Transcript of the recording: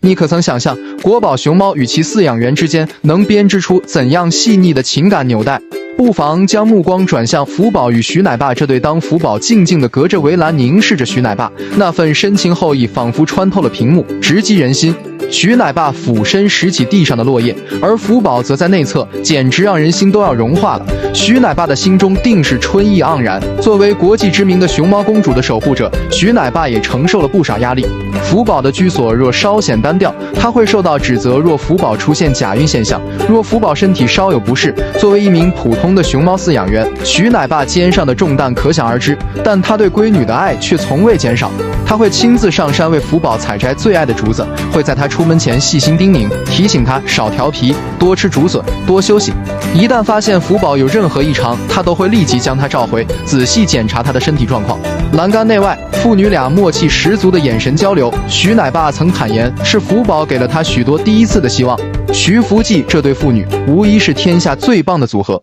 你可曾想象，国宝熊猫与其饲养员之间能编织出怎样细腻的情感纽带？不妨将目光转向福宝与徐奶爸这对。当福宝静静地隔着围栏凝视着徐奶爸，那份深情厚谊仿佛穿透了屏幕，直击人心。徐奶爸俯身拾起地上的落叶，而福宝则在内侧，简直让人心都要融化了。徐奶爸的心中定是春意盎然。作为国际知名的熊猫公主的守护者，徐奶爸也承受了不少压力。福宝的居所若稍显单调，他会受到指责；若福宝出现假孕现象，若福宝身体稍有不适，作为一名普通的熊猫饲养员，徐奶爸肩上的重担可想而知。但他对闺女的爱却从未减少，他会亲自上山为福宝采摘最爱的竹子，会在他出门前细心叮咛，提醒他少调皮，多吃竹笋，多休息。一旦发现福宝有任何异常，他都会立即将他召回，仔细检查他的身体状况。栏杆内外，父女俩默契十足的眼神交流。徐奶爸曾坦言，是福宝给了他许多第一次的希望。徐福记这对父女无疑是天下最棒的组合。